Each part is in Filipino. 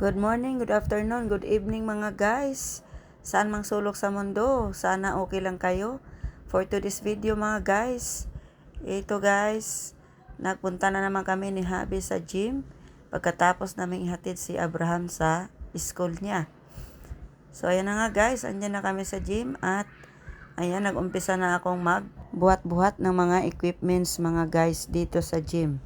Good morning, good afternoon, good evening mga guys. Saan mang sulok sa mundo, sana okay lang kayo. For today's video mga guys, ito guys, nagpunta na naman kami ni Habi sa gym. Pagkatapos namin ihatid si Abraham sa school niya. So ayan na nga guys, andyan na kami sa gym at ayan, nag-umpisa na akong magbuhat-buhat ng mga equipments mga guys dito sa gym.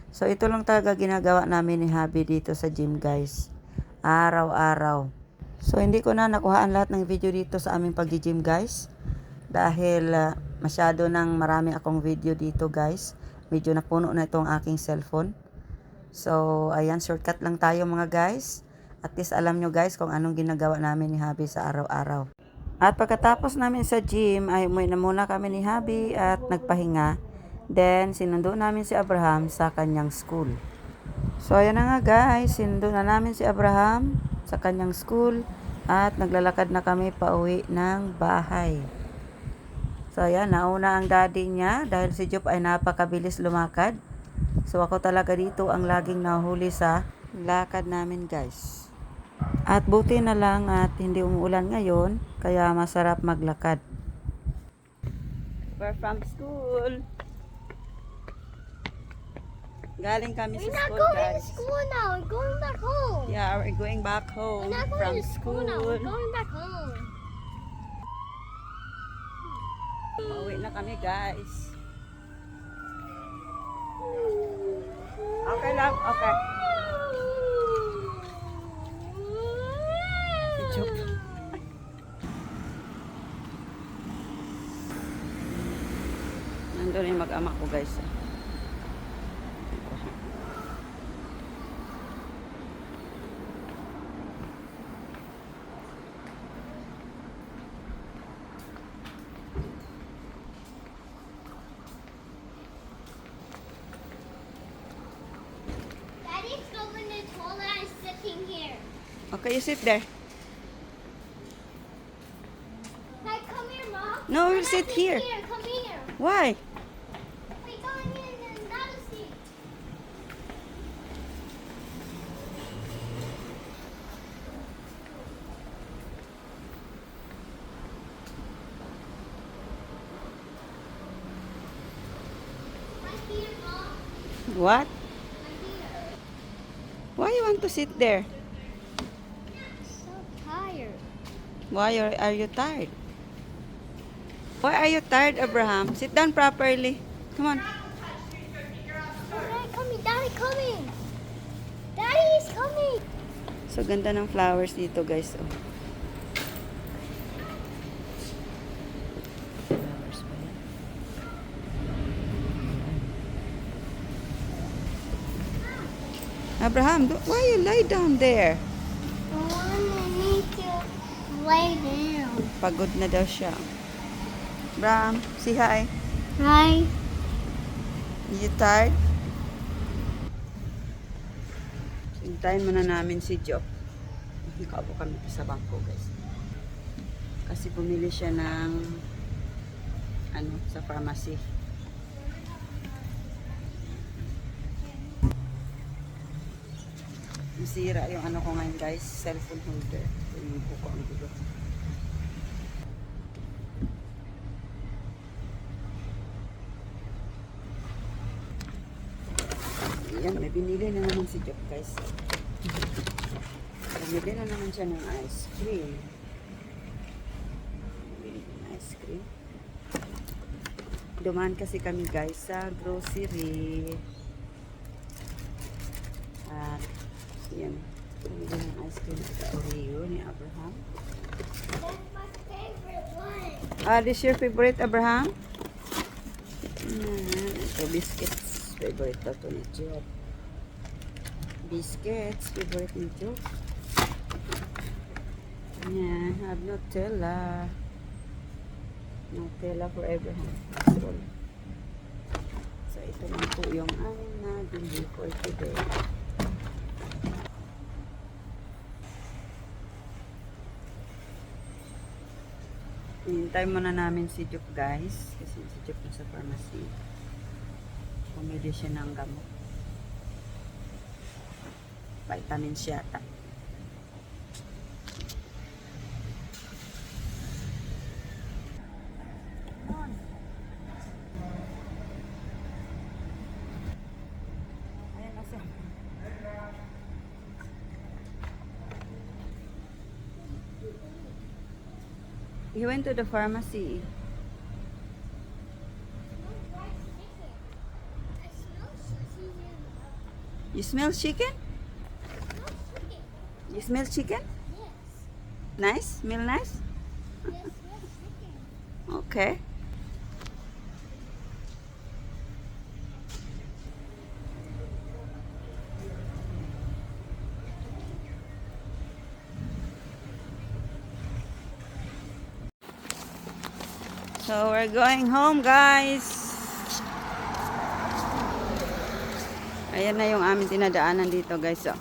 So ito lang talaga ginagawa namin ni Habi dito sa gym guys. Araw-araw. So hindi ko na nakuhaan lahat ng video dito sa aming pag-gym guys. Dahil masyado nang marami akong video dito guys. Medyo napuno na itong aking cellphone. So ayan, shortcut lang tayo mga guys. At least alam nyo guys kung anong ginagawa namin ni Habi sa araw-araw. At pagkatapos namin sa gym ay umuwi na muna kami ni Habi at nagpahinga. Then sinundo namin si Abraham sa kanyang school. So ayan na nga guys, sinundo na namin si Abraham sa kanyang school at naglalakad na kami pauwi ng bahay. So ayan, nauna ang daddy niya dahil si Jup ay napakabilis lumakad. So ako talaga dito ang laging nahuli sa lakad namin guys. At buti na lang at hindi umuulan ngayon, kaya masarap maglakad. We're from school. Galing kami sa school, guys. We're not going to school now. We're going back home. Yeah, we're going back home we're not going from to school now. We're school. going back home. Pauwi na kami, guys. Okay lang, okay. Si Jup. Nandun yung mag-ama ko, guys. Daddy's going to toilet. I'm sitting here. Okay, you sit there. Hey, come here, Mom. No, we'll Come sit here. Come here. Why? Wait, go in and Daddy's seat. Right here, Mom. What? Right here. Why you want to sit there? So tired. Why are you tired? Why are you tired, Abraham? Sit down properly. Come on. Daddy coming. Daddy coming. Daddy is coming. So, ganda ng flowers dito, guys. Oh. Flowers ba yan? Abraham, why you lie down there? I need to lay down. Pagod na daw siya. Abraham, say hi. Hi. You tired? Hintayin muna namin si Job. Nakaupo kami sa bangko, guys. Kasi bumili siya ng sa pharmacy. Masira yung ko ngayon, guys, cellphone holder. Yung buko ang gulo. Yan, may binili na naman si Job, guys. Bumili na naman siya ng ice cream. Bumili ng ice cream. Dumaan kasi kami, guys, sa grocery. At yan, bumili ng ice cream sa Oreo ni Abraham. That's my favorite one. Ah, this your favorite, Abraham? Ito, biscuits. Favorite na ito ni Job. Biscuits, favorite ni Job. Yan, have Nutella. Nutella for Abraham. So, ito lang po yung nabili for today. Hintay muna namin si Job, guys. Kasi si Job sa pharmacy. Pumili siya ng gamot. Vitamins yata. He went to the pharmacy. You smell chicken? You smell chicken? Nice? Smell nice? Okay. So we're going home, guys. Ayan na yung aming tinadaanan dito, guys. Oh.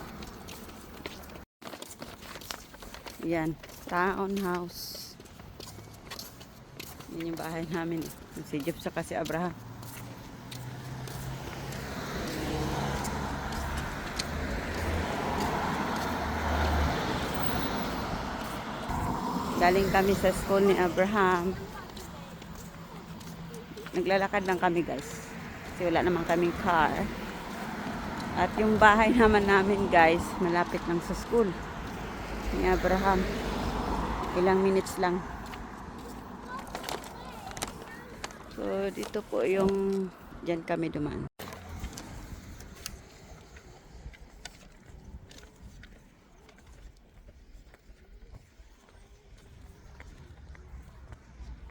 Ayan, townhouse. Yan yung bahay namin. Si Jeff sa si Abraham. Galing kami sa school ni Abraham. Naglalakad lang kami, guys. Kasi wala naman kaming car. At yung bahay naman namin, guys, malapit lang sa school ni Abraham. Ilang minutes lang. So, dito po yung dyan kami dumaan.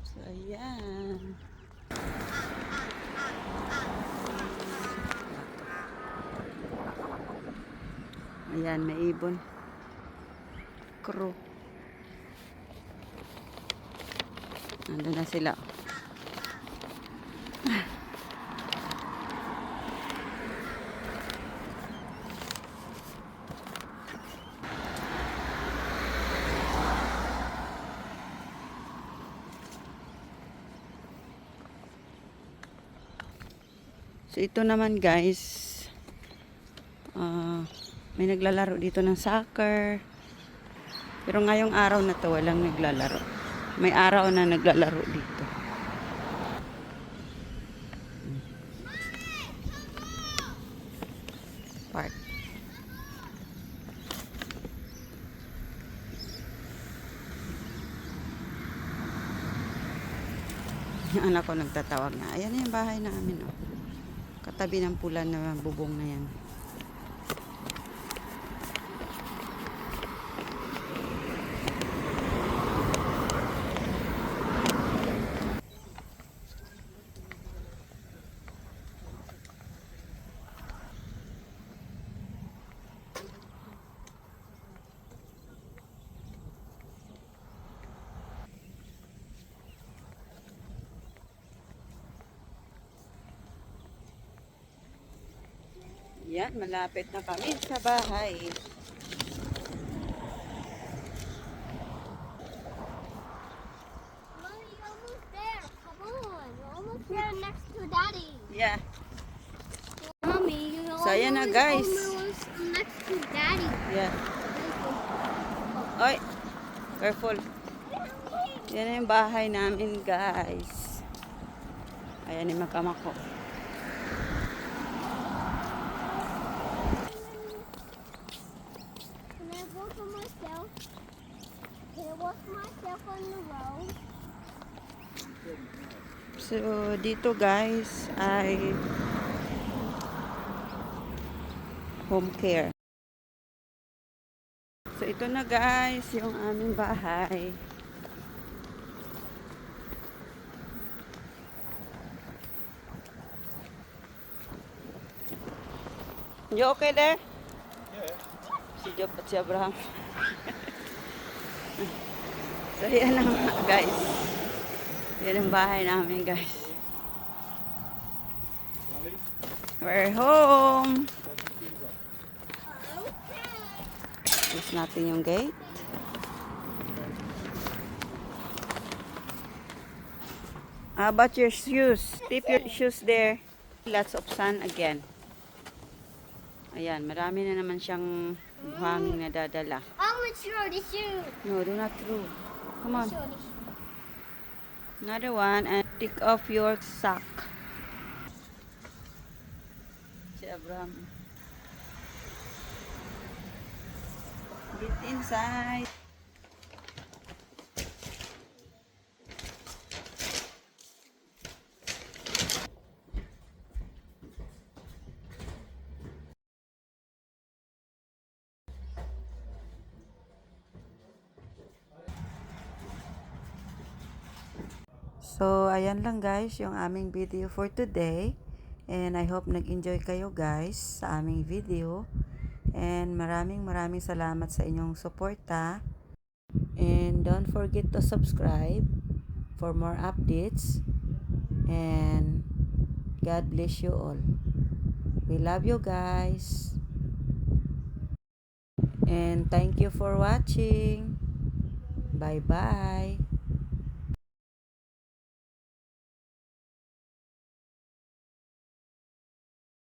So, ayan. Ayan, may ibon. Crow. Nandun na sila. So, ito naman, guys. May naglalaro dito ng soccer. Pero ngayong araw na to, walang naglalaro. May araw na naglalaro dito. Park. Yung anak ko nagtatawag na. Ayan na yung bahay namin, oh. Katabi ng pula na bubong na yan. Yan, malapit na kami sa bahay. Mommy, you're almost there. Come on. You're almost there next to Daddy. Yeah. Mommy, you're So, ayan na, guys. almost next to Daddy. Yeah. Oy, careful. Yan na yung bahay namin, guys. Ayan yung makama ko. Can I walk on myself? Can I walk myself on the road? So, dito, guys, ay home care. So, ito na, guys, yung aming bahay. You okay there? Yeah. Si Job at si Abraham. So, yan na nga, guys. Yan ang bahay namin, guys. We're home. Close natin yung gate. How about your shoes? Tip your shoes there. Lots of sun again. Ayan, marami na naman siyang buhangin na dadala. I'm gonna throw the shoe. No, do not throw. Come on. Throw the shoe. Another one, and take off your sock. Si Abraham. Get inside. So, ayan lang guys yung aming video for today. And I hope nag-enjoy kayo guys sa aming video. And maraming salamat sa inyong suporta. And don't forget to subscribe for more updates. And God bless you all. We love you guys. And thank you for watching. Bye-bye.